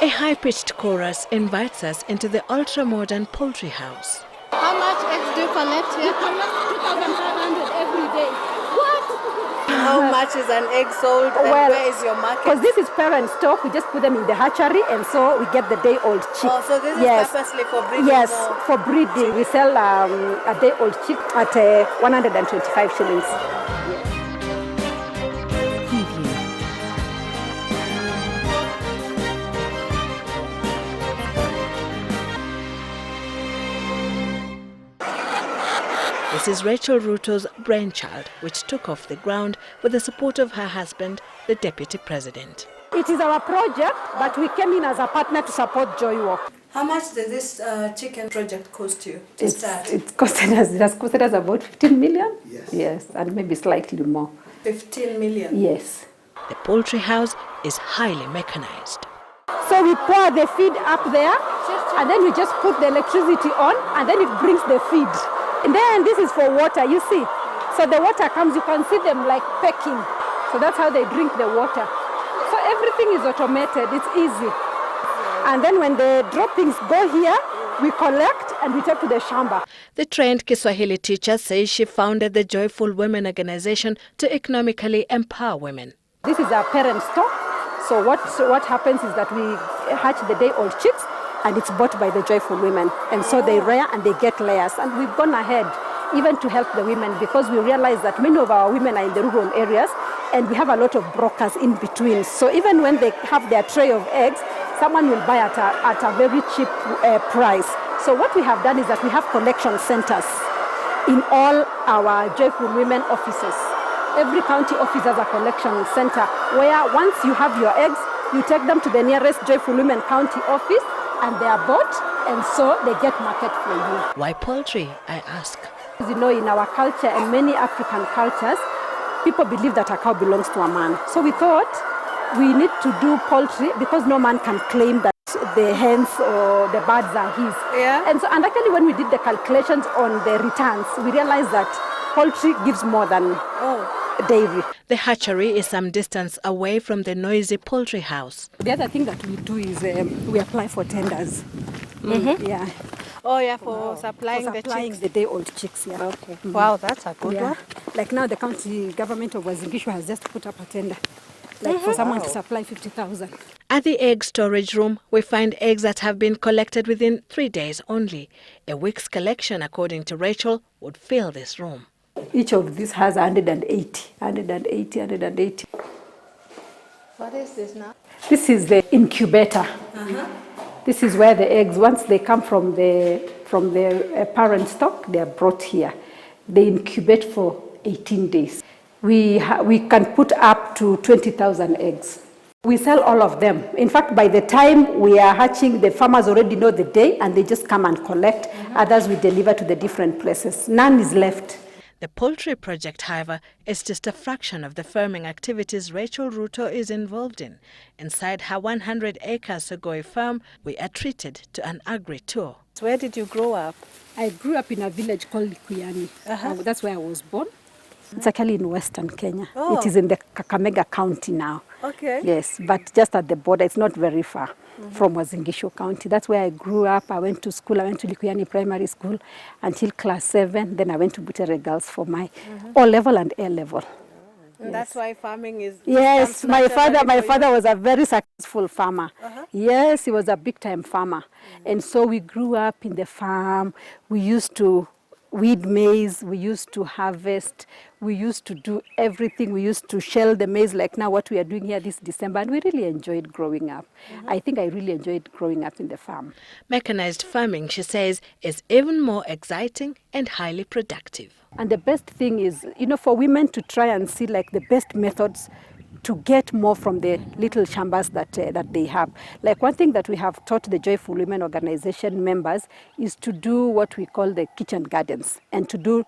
A high-pitched chorus invites us into the ultra-modern poultry house. How much eggs do you collect here? We collect 2,500 every day. What? How much is an egg sold and where is your market? Because this is parent stock, we just put them in the hatchery and so we get the day-old chick. Oh, so this is purposely for breeding? Yes, for breeding. We sell a day-old chick at 125 shillings. This is Rachael Ruto's brainchild, which took off the ground with the support of her husband, the Deputy President. It is our project, but we came in as a partner to support Joy Walk. How much did this chicken project cost you to start? It has costed us about 15 million. Yes, and maybe slightly more. 15 million? Yes. The poultry house is highly mechanized. So we pour the feed up there, and then we just put the electricity on, and then it brings the feed. And then this is for water, you see. So the water comes, you can see them like pecking. So that's how they drink the water. So everything is automated, it's easy. And then when the droppings go here, we collect and we take to the shamba. The trained Kiswahili teacher says she founded the Joyful Women organization to economically empower women. This is our parent stock. So what happens is that we hatch the day-old chicks, and it's bought by the Joyful Women. And so they rear and they get layers. And we've gone ahead even to help the women because we realize that many of our women are in the rural areas and we have a lot of brokers in between. So even when they have their tray of eggs, someone will buy at a very cheap price. So what we have done is that we have collection centers in all our Joyful Women offices. Every county office has a collection center where once you have your eggs, you take them to the nearest Joyful Women county office and they are bought, and so they get market for you. Why poultry, I ask? As you know, in our culture and many African cultures, people believe that a cow belongs to a man. So we thought we need to do poultry because no man can claim that the hens or the birds are his. Yeah. And actually when we did the calculations on the returns, we realized that poultry gives more than dairy. The hatchery is some distance away from the noisy poultry house. The other thing that we do is we apply for tenders. Yeah. Oh yeah, for supplying the day-old chicks. Yeah. Okay. Wow, that's a good one. Like now the county government of Wazingishu has just put up a tender. Like for someone to supply 50,000. At the egg storage room, we find eggs that have been collected within 3 days only. A week's collection, according to Rachael, would fill this room. Each of these has 180. What is this now? This is the incubator. This is where the eggs, once they come from the parent stock, they are brought here. They incubate for 18 days. We can put up to 20,000 eggs. We sell all of them. In fact, by the time we are hatching, the farmers already know the day and they just come and collect. Others we deliver to the different places. None is left. The poultry project, however, is just a fraction of the farming activities Rachael Ruto is involved in. Inside her 100-acre Sogoi farm, we are treated to an agri-tour. Where did you grow up? I grew up in a village called Likuyani. That's where I was born. It's actually in Western Kenya. Oh. It is in the Kakamega County now. Okay. Yes, but just at the border. It's not very far from Wazingishu County. That's where I grew up. I went to school. I went to Likuyani Primary School until class 7. Then I went to Butere Girls for my O-level and A-level. And that's why farming is... Yes, my father was a very successful farmer. Yes, he was a big-time farmer. And so we grew up in the farm. We used to weed maize, we used to harvest, we used to do everything. We used to shell the maize like now what we are doing here this December, and we really enjoyed growing up. I think I really enjoyed growing up in the farm. Mechanized farming, she says, is even more exciting and highly productive. And the best thing is, for women to try and see like the best methods to get more from the little shambas that they have. Like one thing that we have taught the Joyful Women organization members is to do what we call the kitchen gardens and to do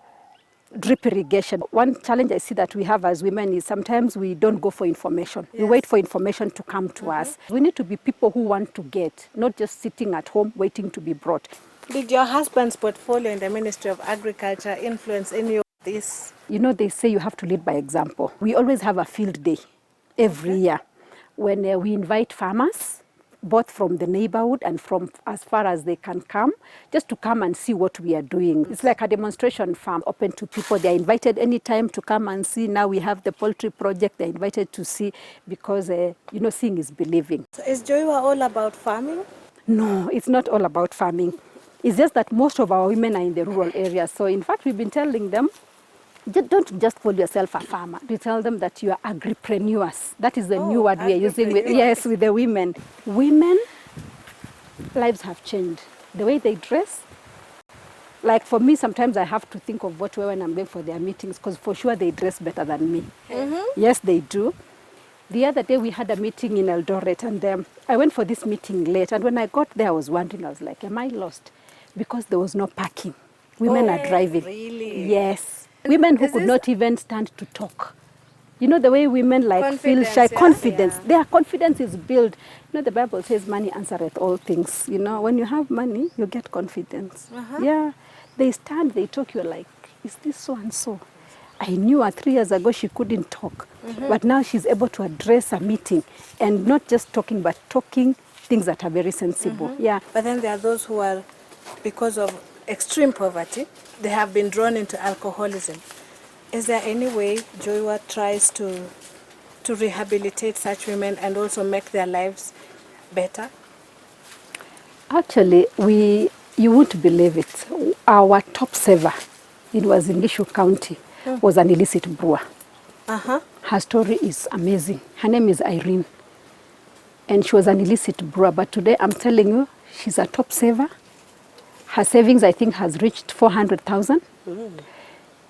drip irrigation. One challenge I see that we have as women is sometimes we don't go for information. Yes. We wait for information to come to us. We need to be people who want to get, not just sitting at home waiting to be brought. Did your husband's portfolio in the Ministry of Agriculture influence any of this? They say you have to lead by example. We always have a field day every year when we invite farmers both from the neighborhood and from as far as they can come, just to come and see what we are doing. It's like a demonstration farm open to people. They are invited anytime to come and see. Now we have the poultry project. They're invited to see because, seeing is believing. So is Joiwa all about farming? No, it's not all about farming. It's just that most of our women are in the rural areas. So in fact, we've been telling them, don't just call yourself a farmer. We tell them that you are agripreneurs. That is the new word we are using with the women. Women, lives have changed. The way they dress. Like for me, sometimes I have to think of what to wear when I'm going for their meetings, because for sure they dress better than me. Mm-hmm. Yes, they do. The other day we had a meeting in Eldoret, and I went for this meeting late. And when I got there, I was wondering, I was like, am I lost? Because there was no parking. Women are driving. Really? Yes. Women who could not even stand to talk. You know, the way women feel shy, confidence. Yeah. Their confidence is built. You know, the Bible says money answereth all things. You know, when you have money, you get confidence. Uh-huh. Yeah. They stand, they talk, you're like, is this so and so? I knew her 3 years ago she couldn't talk. Mm-hmm. But now she's able to address a meeting. And not just talking, but talking things that are very sensible. Mm-hmm. Yeah. But then there are those who are, because of extreme poverty, they have been drawn into alcoholism. Is there any way Joiwa tries to rehabilitate such women and also make their lives better? Actually, you won't believe it. Our top saver, it was in Gishu County, was an illicit brewer. Uh-huh. Her story is amazing. Her name is Irene. And she was an illicit brewer. But today, I'm telling you, she's a top saver. Her savings, I think, has reached 400,000.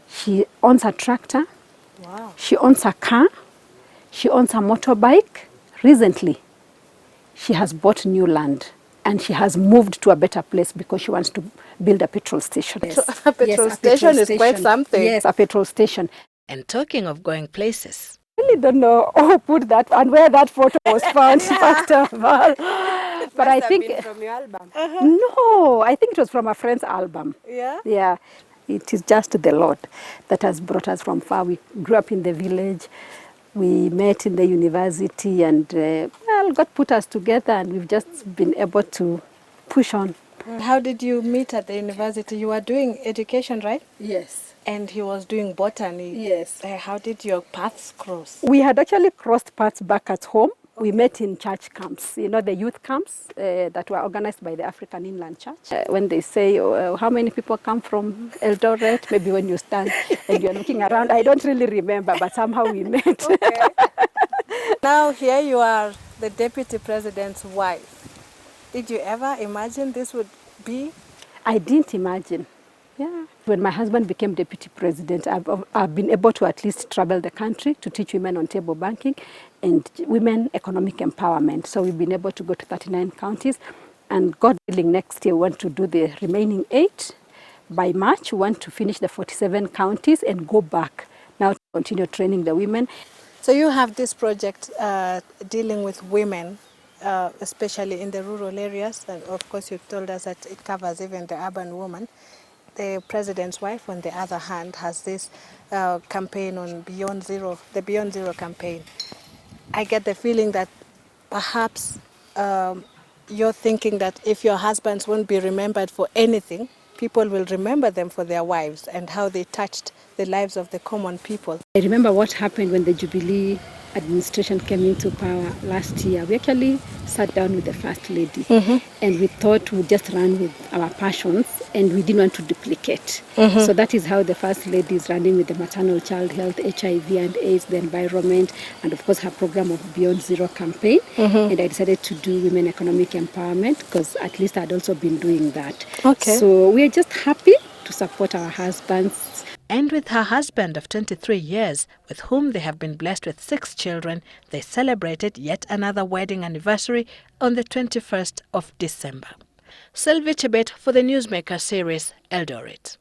She owns a tractor. Wow. She owns a car. She owns a motorbike. Recently, she has bought new land. And she has moved to a better place because she wants to build a petrol station. Yes. A petrol station is quite something. Yes, a petrol station. And talking of going places. I really don't know who put that and where that photo was found, first of all. But I think been from your album. No, I think it was from a friend's album. Yeah? Yeah. It is just the Lord that has brought us from far. We grew up in the village. We met in the university, and God put us together, and we've just been able to push on. How did you meet at the university? You were doing education, right? Yes. And he was doing botany. Yes. How did your paths cross? We had actually crossed paths back at home. We met in church camps, you know, the youth camps that were organized by the African Inland Church. When they say, how many people come from Eldoret, maybe when you stand and you're looking around, I don't really remember, but somehow we met. Okay. Now here you are, the deputy president's wife. Did you ever imagine this would be? I didn't imagine. Yeah. When my husband became deputy president, I've been able to at least travel the country to teach women on table banking and women economic empowerment. So we've been able to go to 39 counties, and God willing, next year we want to do the remaining 8. By March, we want to finish the 47 counties and go back now to continue training the women. So you have this project dealing with women, especially in the rural areas. And of course, you've told us that it covers even the urban woman. The president's wife, on the other hand, has this campaign on Beyond Zero, the Beyond Zero campaign. I get the feeling that perhaps you're thinking that if your husbands won't be remembered for anything, people will remember them for their wives and how they touched the lives of the common people. I remember what happened when the Jubilee administration came into power last year. We actually sat down with the First Lady, and we thought we'd just run with our passions, and we didn't want to duplicate. So that is how the First Lady is running with the maternal child health, HIV and AIDS, the environment, and of course her program of Beyond Zero campaign. And I decided to do women economic empowerment because at least I'd also been doing that. Okay. So we're just happy to support our husbands. And with her husband of 23 years, with whom they have been blessed with 6 children, they celebrated yet another wedding anniversary on the 21st of December. Sylvie Chebet for the Newsmakers series, Eldoret.